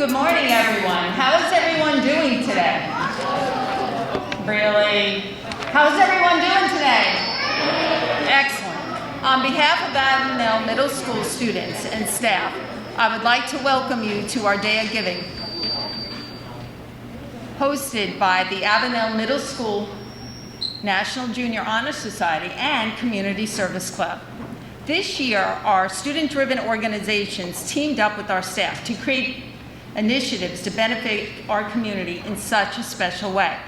Good morning, everyone. How is everyone doing today? Really? How's everyone doing today? Excellent. On behalf of Avenel Middle School students and staff, I would like to welcome you to our Day of Giving, hosted by the Avenel Middle School National Junior Honor Society and Community Service Club. This year, our student-driven organizations teamed up with our staff to create initiatives to benefit our community in such a special way.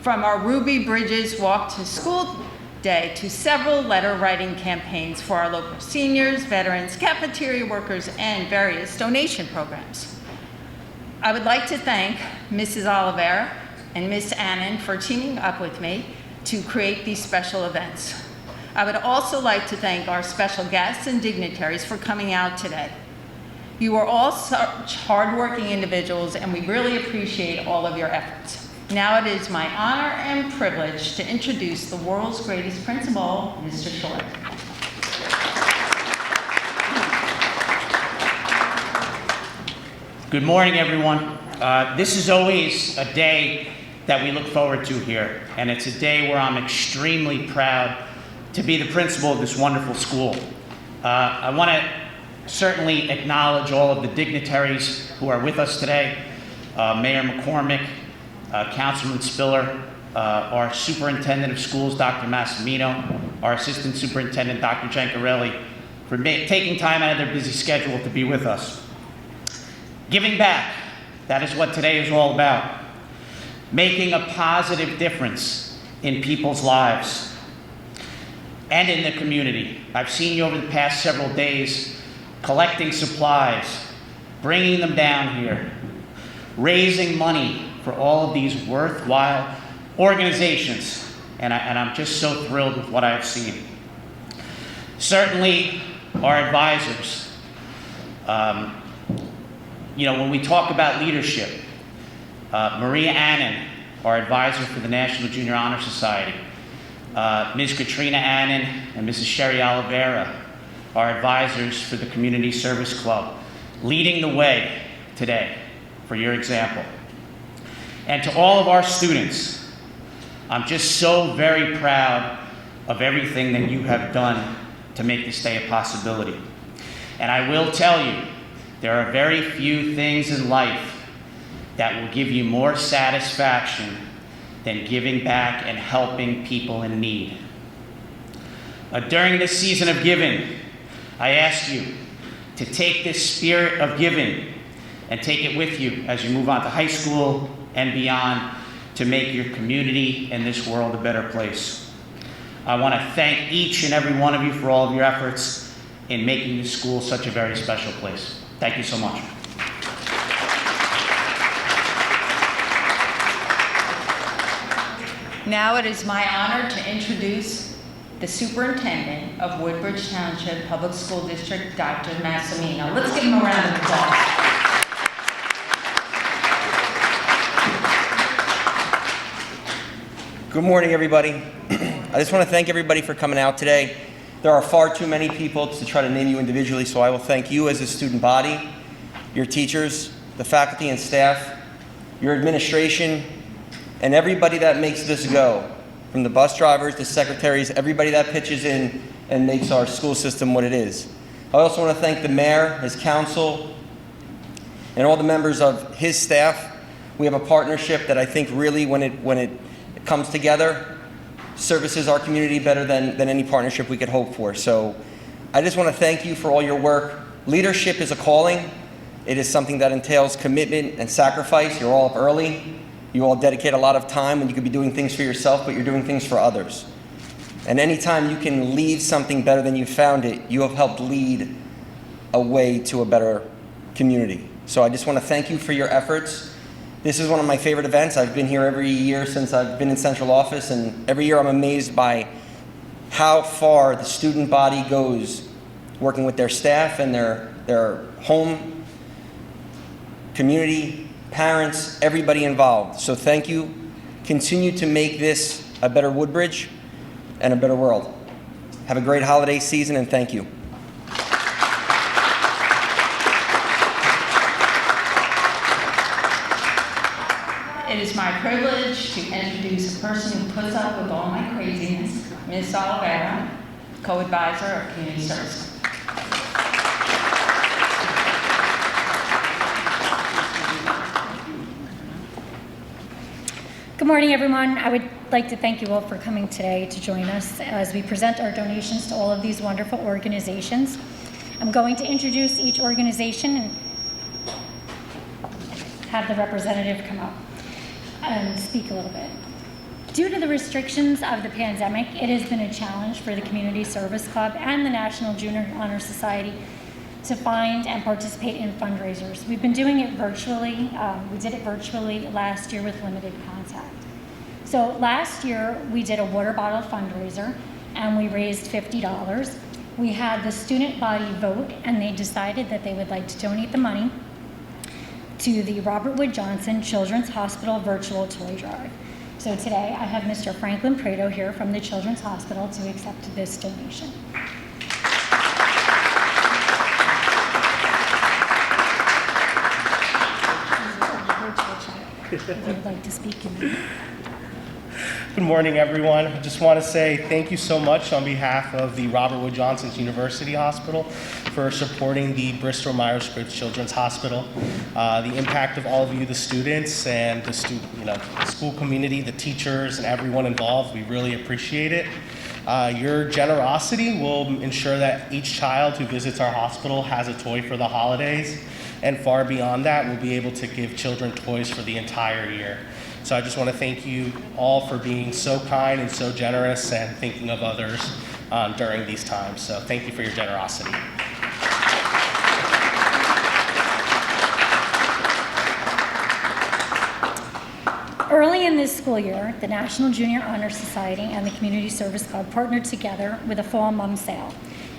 From our Ruby Bridges Walk to School Day to several letter-writing campaigns for our local seniors, veterans, cafeteria workers, and various donation programs. I would like to thank Mrs. Oliveira and Miss Annan for teaming up with me to create these special events. I would also like to thank our special guests and dignitaries for coming out today. You are all such hardworking individuals, and we really appreciate all of your efforts. Now it is my honor and privilege to introduce the world's greatest principal, Mr. Short. Good morning, everyone. This is always a day that we look forward to here, and it's a day where I'm extremely proud to be the principal of this wonderful school. I want to certainly acknowledge all of the dignitaries who are with us today, Mayor McCormick, Councilman Spiller, our Superintendent of Schools, Dr. Massimino, our Assistant Superintendent, Dr. Gencarelli, for taking time out of their busy schedule to be with us. Giving back, that is what today is all about. Making a positive difference in people's lives and in the community. I've seen you over the past several days collecting supplies, bringing them down here, raising money for all of these worthwhile organizations, and I'm just so thrilled with what I've seen. Certainly, our advisors. When we talk about leadership, Maria Annan, our advisor for the National Junior Honor Society, Ms. Katrina Annan and Mrs. Sherry Oliveira, our advisors for the Community Service Club, leading the way today for your example. And to all of our students, I'm just so very proud of everything that you have done to make this day a possibility. And I will tell you, there are very few things in life that will give you more satisfaction than giving back and helping people in need. During this season of giving, I ask you to take this spirit of giving and take it with you as you move on to high school and beyond to make your community and this world a better place. I want to thank each and every one of you for all of your efforts in making this school such a very special place. Thank you so much. Now it is my honor to introduce the Superintendent of Woodbridge Township Public School District, Dr. Massimino. Let's give him a round of applause. Good morning, everybody. I just want to thank everybody for coming out today. There are far too many people to try to name you individually, so I will thank you as a student body, your teachers, the faculty and staff, your administration, and everybody that makes this go, from the bus drivers, the secretaries, everybody that pitches in and makes our school system what it is. I also want to thank the mayor, his council, and all the members of his staff. We have a partnership that I think really, when it comes together, services our community better than any partnership we could hope for. So I just want to thank you for all your work. Leadership is a calling. It is something that entails commitment and sacrifice. You're all up early. You all dedicate a lot of time when you could be doing things for yourself, but you're doing things for others. And anytime you can leave something better than you found it, you have helped lead a way to a better community. So I just want to thank you for your efforts. This is one of my favorite events. I've been here every year since I've been in central office, and every year I'm amazed by how far the student body goes working with their staff and their home, community, parents, everybody involved. So thank you. Continue to make this a better Woodbridge and a better world. Have a great holiday season, and thank you. it is my privilege to introduce a person who puts up with all my craziness, Ms. Oliveira, co-advisor of Community Service. Good morning, everyone. I would like to thank you all for coming today to join us as we present our donations to all of these wonderful organizations. I'm going to introduce each organization and have the representative come up and speak a little bit. Due to the restrictions of the pandemic, it has been a challenge for the Community Service Club and the National Junior Honor Society to find and participate in fundraisers. We've been doing it virtually. We did it virtually last year with limited contact. So last year, we did a water bottle fundraiser, and we raised $50. We had the student body vote, and they decided that they would like to donate the money to the Robert Wood Johnson Children's Hospital Virtual Toy Drive. So today, I have Mr. Franklin Prado here from the Children's Hospital to accept this donation. If you would like to speak. Good morning, everyone. I just want to say thank you so much on behalf of the Robert Wood Johnson University Hospital for supporting the Bristol-Myers-Briggs Children's Hospital. The impact of all of you, the students, and the school community, the teachers, and everyone involved, we really appreciate it. Your generosity will ensure that each child who visits our hospital has a toy for the holidays, and far beyond that, we'll be able to give children toys for the entire year. So I just want to thank you all for being so kind and so generous and thinking of others during these times. So thank you for your generosity. Early in this school year, the National Junior Honor Society and the Community Service Club partnered together with a fall mum sale.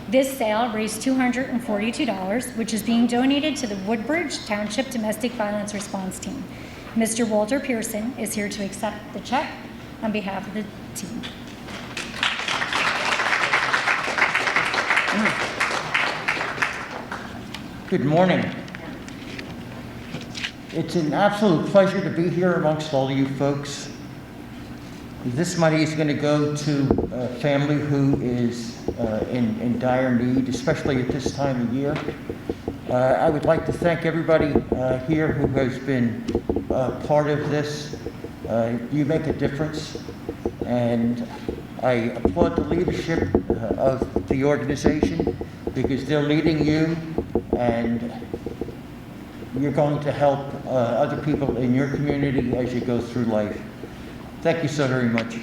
This sale raised $242, which is being donated to the Woodbridge Township Domestic Violence Response Team. Mr. Walter Pearson is here to accept the check on behalf of the team. Good morning. It's an absolute pleasure to be here amongst all of you folks. This money is going to go to a family who is in dire need, especially at this time of year. I would like to thank everybody here who has been part of this. You make a difference, and I applaud the leadership of the organization because they're leading you, and you're going to help other people in your community as you go through life. Thank you so very much.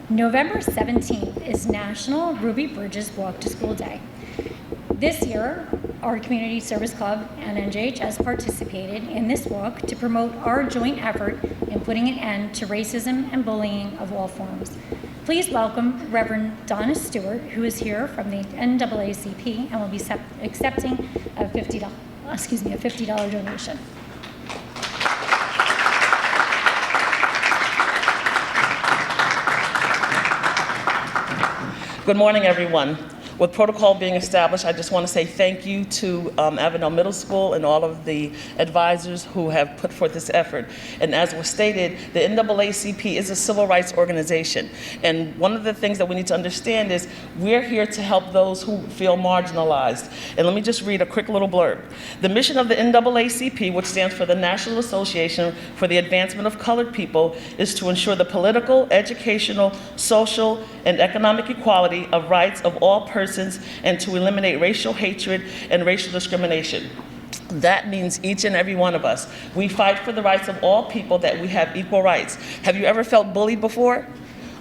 November 17th is National Ruby Bridges Walk to School Day. This year, our Community Service Club and NJHS participated in this walk to promote our joint effort in putting an end to racism and bullying of all forms. Please welcome Reverend Donna Stewart, who is here from the NAACP and will be accepting a $50 donation. Good morning, everyone. With protocol being established, I just want to say thank you to Avenel Middle School and all of the advisors who have put forth this effort. And as was stated, the NAACP is a civil rights organization. And one of the things that we need to understand is we're here to help those who feel marginalized. And let me just read a quick little blurb. The mission of the NAACP, which stands for the National Association for the Advancement of Colored People, is to ensure the political, educational, social, and economic equality of rights of all persons and to eliminate racial hatred and racial discrimination. That means each and every one of us. We fight for the rights of all people, that we have equal rights. Have you ever felt bullied before?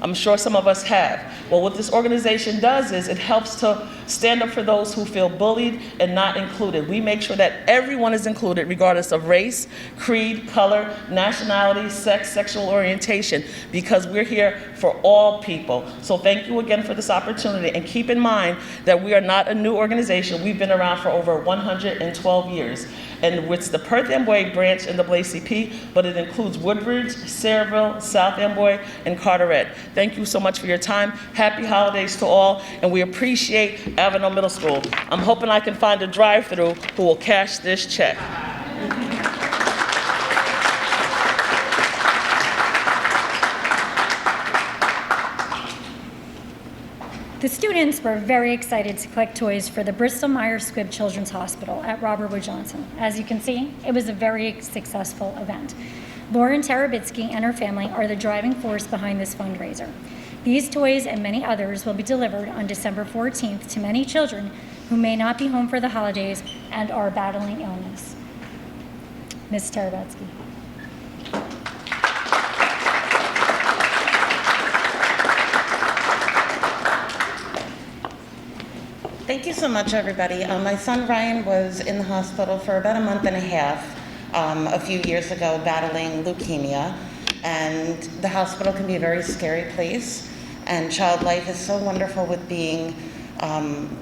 I'm sure some of us have. Well, what this organization does is it helps to stand up for those who feel bullied and not included. We make sure that everyone is included, regardless of race, creed, color, nationality, sex, sexual orientation, because we're here for all people. So thank you again for this opportunity, and keep in mind that we are not a new organization. We've been around for over 112 years. and with the Perth Amboy branch NAACP, but it includes Woodbridge, Sayreville, South Amboy, and Carteret. Thank you so much for your time. Happy holidays to all, and we appreciate Avenel Middle School. I'm hoping I can find a drive-through who will cash this check. The students were very excited to collect toys for the Bristol Myers Squibb Children's Hospital at Robert Wood Johnson. As you can see, it was a very successful event. Lauren Tarabitsky and her family are the driving force behind this fundraiser. These toys and many others will be delivered on December 14th to many children who may not be home for the holidays and are battling illness. Ms. Tarabitsky. Thank you so much, everybody. My son Ryan was in the hospital for about a month and a half a few years ago battling leukemia. And the hospital can be a very scary place. And Child Life is so wonderful with being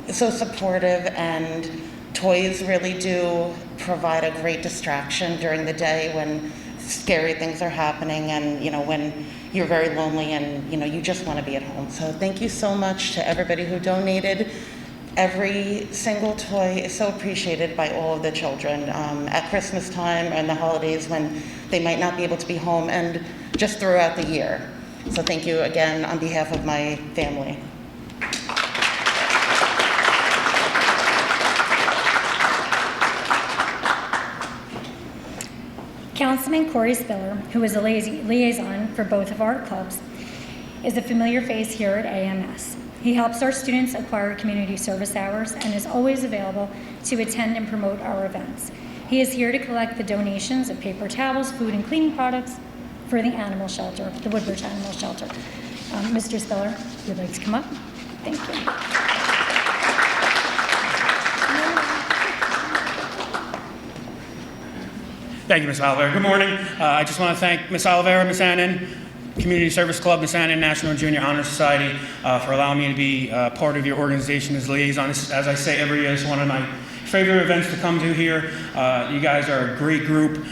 so supportive, and toys really do provide a great distraction during the day when scary things are happening, and when you're very lonely and you just want to be at home. So thank you so much to everybody who donated. Every single toy is so appreciated by all of the children at Christmas time and the holidays when they might not be able to be home, and just throughout the year. So thank you again on behalf of my family. Councilman Corey Spiller, who is a liaison for both of our clubs, is a familiar face here at AMS. He helps our students acquire community service hours and is always available to attend and promote our events. He is here to collect the donations of paper towels, food and cleaning products for the animal shelter, the Woodbridge Animal Shelter. Mr. Spiller, if you'd like to come up. Thank you. Thank you, Ms. Oliveira. Good morning. I just want to thank Ms. Oliveira, Ms. Annan, Community Service Club, Ms. Annan National Junior Honor Society for allowing me to be part of your organization as liaison. As I say every year, it's one of my favorite events to come to here. You guys are a great group.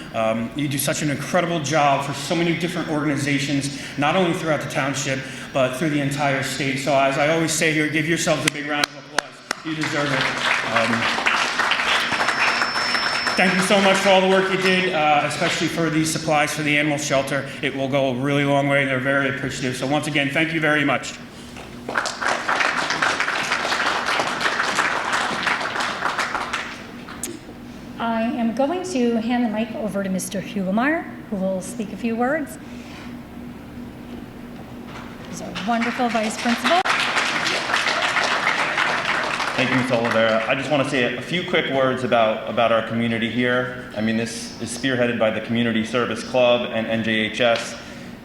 You do such an incredible job for so many different organizations, not only throughout the township, but through the entire state. So as I always say here, give yourselves a big round of applause. You deserve it. Thank you so much for all the work you did, especially for these supplies for the animal shelter. It will go a really long way. They're very appreciative. So once again, thank you very much. I am going to hand the mic over to Mr. Hugelmeyer, who will speak a few words. He's our wonderful vice principal. Thank you, Ms. Oliveira. I just want to say a few quick words about our community here. I mean, this is spearheaded by the Community Service Club and NJHS,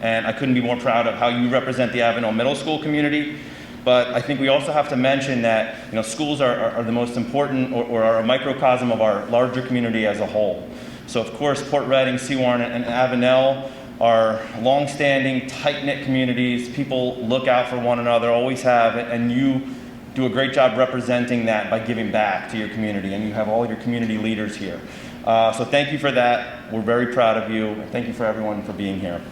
and I couldn't be more proud of how you represent the Avenel Middle School community. But I think we also have to mention that schools are the most important, or are a microcosm of our larger community as a whole. So of course, Port Reading, Seawarren, and Avenel are long-standing, tight-knit communities. People look out for one another, always have, and you do a great job representing that by giving back to your community, and you have all your community leaders here. So thank you for that. We're very proud of you, and thank you for everyone for being here.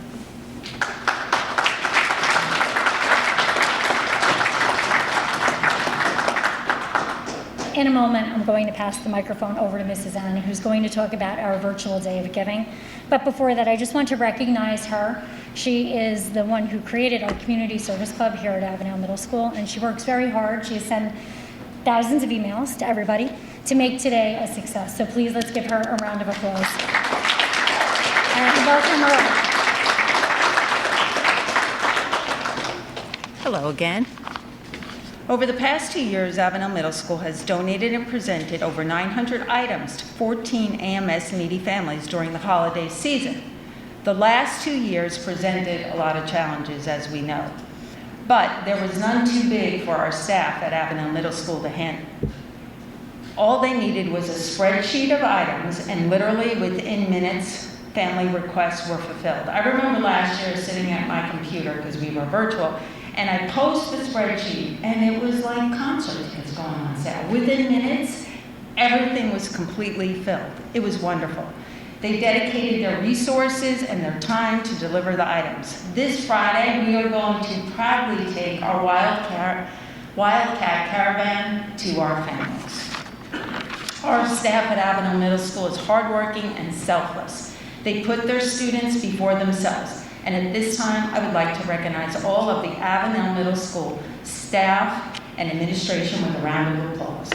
In a moment, I'm going to pass the microphone over to Mrs. Ann, who's going to talk about our virtual Day of Giving. But before that, I just want to recognize her. She is the one who created our Community Service Club here at Avenel Middle School, and she works very hard. She has sent thousands of emails to everybody to make today a success. So please, let's give her a round of applause. And welcome her. Hello again. Over the past 2 years, Avenel Middle School has donated and presented over 900 items to 14 AMS needy families during the holiday season. The last 2 years presented a lot of challenges, as we know, but there was none too big for our staff at Avenel Middle School to handle. All they needed was a spreadsheet of items, and literally within minutes, family requests were fulfilled. I remember last year sitting at my computer, because we were virtual, and I post the spreadsheet, and it was like concert tickets going on sale. Within minutes, Everything was completely filled. It was wonderful. They dedicated their resources and their time to deliver the items. This Friday, we are going to proudly take our Wildcat caravan to our families. Our staff at Avenel Middle School is hardworking and selfless. They put their students before themselves. And at this time, I would like to recognize all of the Avenel Middle School staff and administration with a round of applause.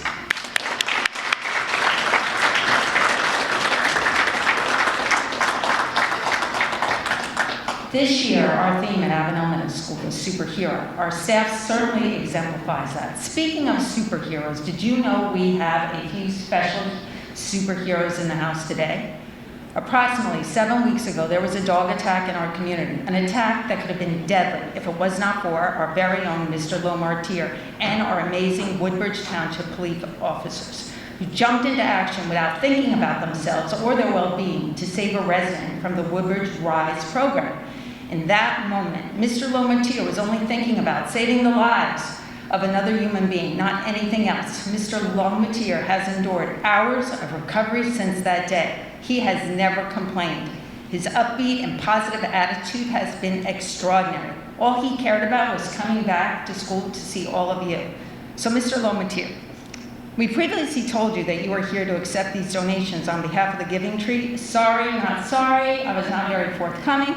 This year, our theme at Avenel Middle School is superhero. Our staff certainly exemplifies that. Speaking of superheroes, did you know we have a few special superheroes in the house today? Approximately 7 weeks ago, there was a dog attack in our community, an attack that could have been deadly if it was not for our very own Mr. Lomartier and our amazing Woodbridge Township police officers, who jumped into action without thinking about themselves or their well-being to save a resident from the Woodbridge RISE program. In that moment, Mr. Lomartier was only thinking about saving the lives of another human being, not anything else. Mr. Lomartier has endured hours of recovery since that day. He has never complained. His upbeat and positive attitude has been extraordinary. All he cared about was coming back to school to see all of you. So, Mr. Lomartier, we previously told you that you were here to accept these donations on behalf of the Giving Tree. Sorry, not sorry, I was not very forthcoming.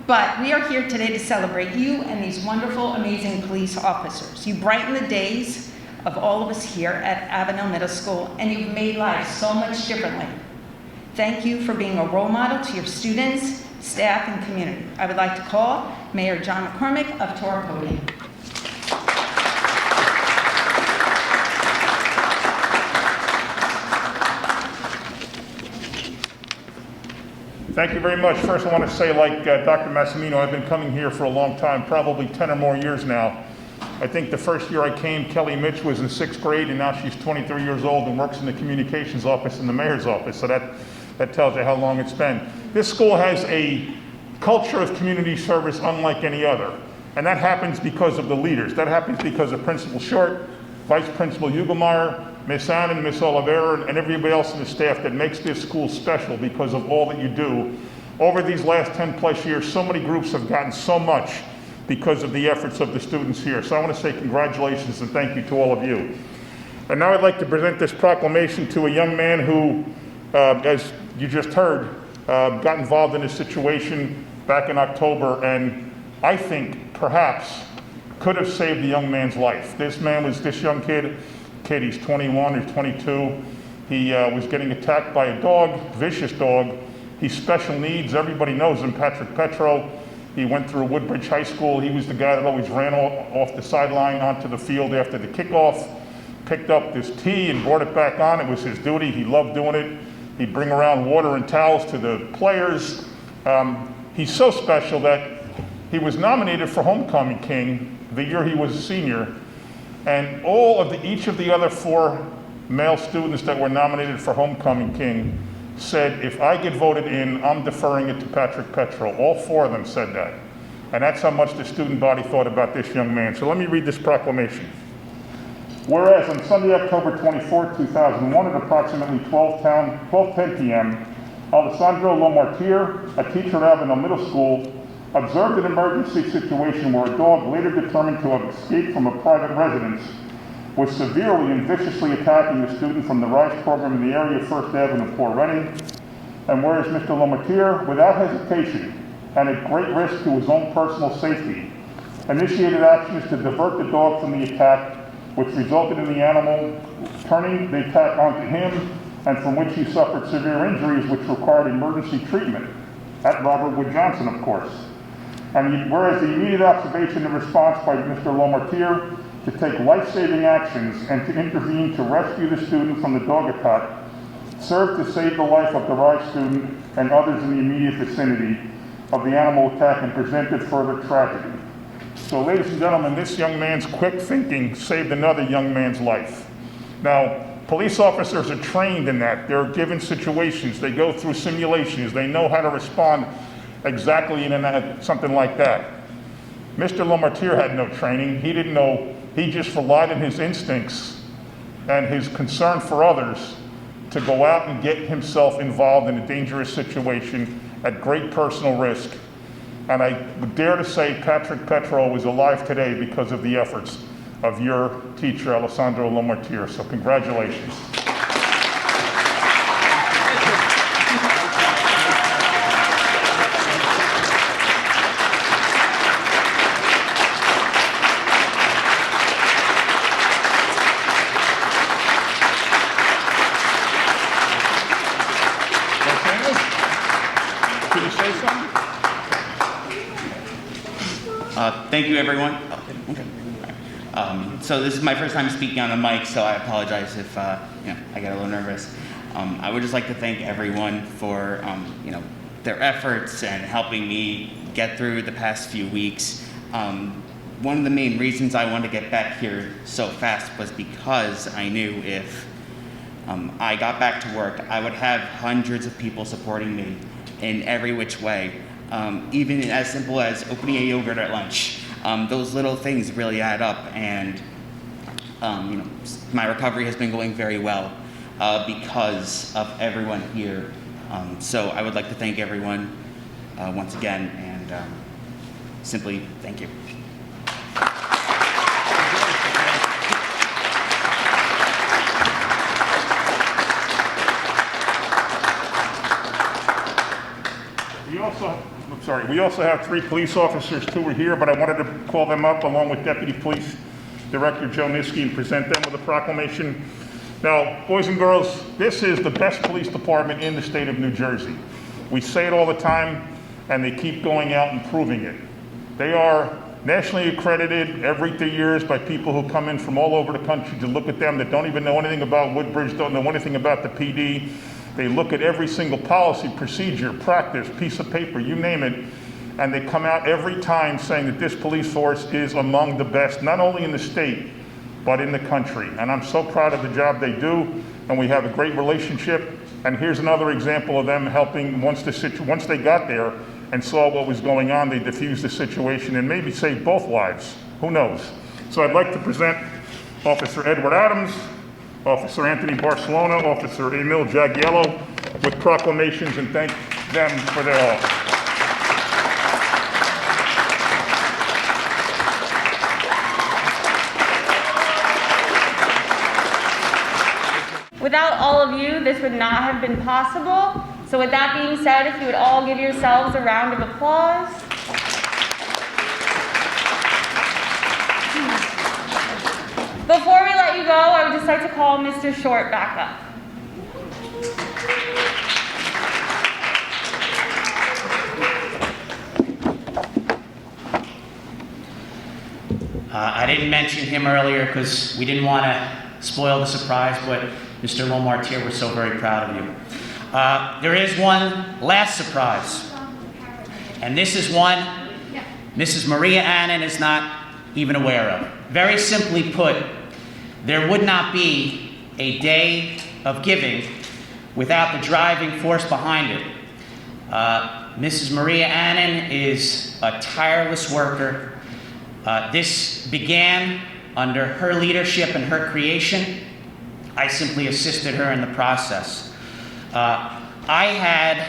But we are here today to celebrate you and these wonderful, amazing police officers. You brighten the days of all of us here at Avenel Middle School, and you've made life so much differently. Thank you for being a role model to your students, staff, and community. I would like to call Mayor John McCormick up to our podium. Thank you very much. First, I want to say, like Dr. Massimino, I've been coming here for a long time, probably 10 or more years now. I think the first year I came, Kelly Mitch was in 6th grade, and now she's 23 years old and works in the communications office in the mayor's office. So that tells you how long it's been. This school has a culture of community service unlike any other. And that happens because of the leaders. That happens because of Principal Short, Vice Principal Ugelmeyer, Miss Annan, Miss Oliveira, and everybody else in the staff that makes this school special because of all that you do. Over these last 10 plus years, so many groups have gotten so much because of the efforts of the students here. So I want to say congratulations and thank you to all of you. And now I'd like to present this proclamation to a young man who, as you just heard, got involved in a situation back in October, and I think perhaps could have saved the young man's life. This young kid, he's 21 or 22. He was getting attacked by a dog, vicious dog. He's special needs. Everybody knows him, Patrick Petro. He went through Woodbridge High School. He was the guy that always ran off the sideline onto the field after the kickoff, picked up this tee and brought it back on. It was his duty. He loved doing it. He'd bring around water and towels to the players. He's so special that he was nominated for Homecoming King the year he was a senior. And each of the other 4 male students that were nominated for Homecoming King said, if I get voted in, I'm deferring it to Patrick Petro. All 4 of them said that. And that's how much the student body thought about this young man. So let me read this proclamation. Whereas on Sunday, October 24, 2001, at approximately 12:10 p.m., Alessandro Lomartier, a teacher at Avenel Middle School, observed an emergency situation where a dog, later determined to have escaped from a private residence, was severely and viciously attacking a student from the RISE program in the area of First Avenue, Port Reading. And whereas Mr. Lomartier, without hesitation and at great risk to his own personal safety, initiated actions to divert the dog from the attack, which resulted in the animal turning the attack onto him, and from which he suffered severe injuries which required emergency treatment at Robert Wood Johnson, of course. And whereas the immediate observation and response by Mr. Lomartier to take life-saving actions and to intervene to rescue the student from the dog attack served to save the life of the RISE student and others in the immediate vicinity of the animal attack and prevented further tragedy. So, ladies and gentlemen, this young man's quick thinking saved another young man's life. Now, police officers are trained in that. They're given situations. They go through simulations. They know how to respond exactly in something like that. Mr. Lomartier had no training. He didn't know. He just relied on his instincts and his concern for others to go out and get himself involved in a dangerous situation at great personal risk. And I would dare to say Patrick Petro is alive today because of the efforts of your teacher, Alessandro Lomartier. So congratulations. Can you say something? Thank you, everyone. Oh, okay. So this is my first time speaking on the mic, so I apologize if I get a little nervous. I would just like to thank everyone for their efforts and helping me get through the past few weeks. One of the main reasons I wanted to get back here so fast was because I knew if I got back to work, I would have hundreds of people supporting me in every which way. Even as simple as opening a yogurt at lunch. Those little things really add up, and my recovery has been going very well because of everyone here. So I would like to thank everyone once again, and simply thank you. We also have 3 police officers who are here, but I wanted to call them up along with Deputy Police Director Joe Niski and present them with a proclamation. Now, boys and girls, this is the best police department in the state of New Jersey. We say it all the time, and they keep going out and proving it. They are nationally accredited every 3 years by people who come in from all over the country to look at them that don't even know anything about Woodbridge, don't know anything about the PD. They look at every single policy, procedure, practice, piece of paper, you name it, and they come out every time saying that this police force is among the best, not only in the state, but in the country. And I'm so proud of the job they do, and we have a great relationship. And here's another example of them helping once they got there and saw what was going on, they diffused the situation and maybe saved both lives. Who knows? So I'd like to present Officer Edward Adams, Officer Anthony Barcelona, Officer Emil Jagiello with proclamations, and thank them for their help. Without all of you, this would not have been possible. So with that being said, if you would all give yourselves a round of applause. Before we let you go, I would just like to call Mr. Short back up. I didn't mention him earlier because we didn't want to spoil the surprise, but Mr. Lomartier, we're so very proud of you. There is one last surprise, and this is one Mrs. Maria Annan is not even aware of. Very simply put, there would not be a day of giving without the driving force behind it. Mrs. Maria Annan is a tireless worker. This began under her leadership and her creation. I simply assisted her in the process. I had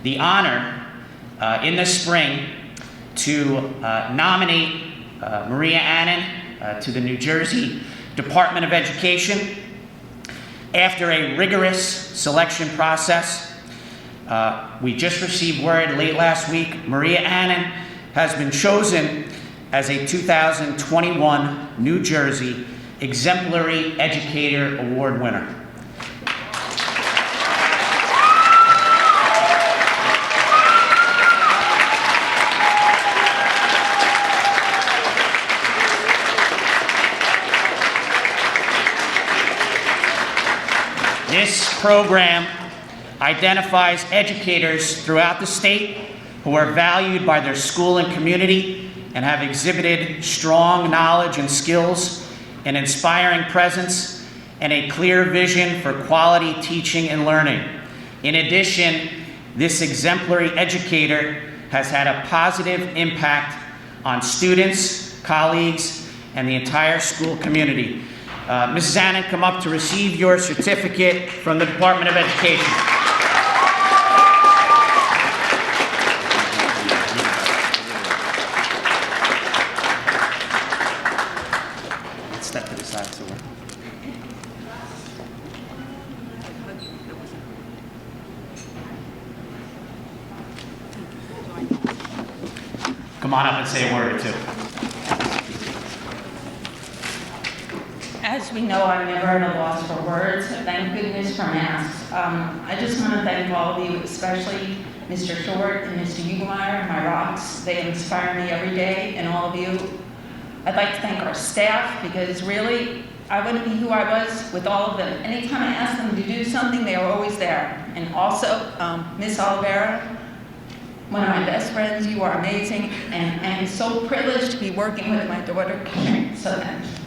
the honor in the spring to nominate Maria Annan to the New Jersey Department of Education. After a rigorous selection process, we just received word late last week, Maria Annan has been chosen as a 2021 New Jersey Exemplary Educator Award winner. This program identifies educators throughout the state who are valued by their school and community and have exhibited strong knowledge and skills, an inspiring presence, and a clear vision for quality teaching and learning. In addition, this exemplary educator has had a positive impact on students, colleagues, and the entire school community. Mrs. Annan, come up to receive your certificate from the Department of Education. Let's step to the side so we're... Come on up and say a word or two. As we know, I'm never at a loss for words. Thank goodness for masks. I just want to thank all of you, especially Mr. Short and Mr. Ugemeyer, my rocks. They inspire me every day, and all of you. I'd like to thank our staff, because really, I wouldn't be who I was with all of them. Anytime I asked them to do something, they were always there. And also, Miss Oliveira, one of my best friends, you are amazing, and I am so privileged to be working with my daughter, Karen. So thank you.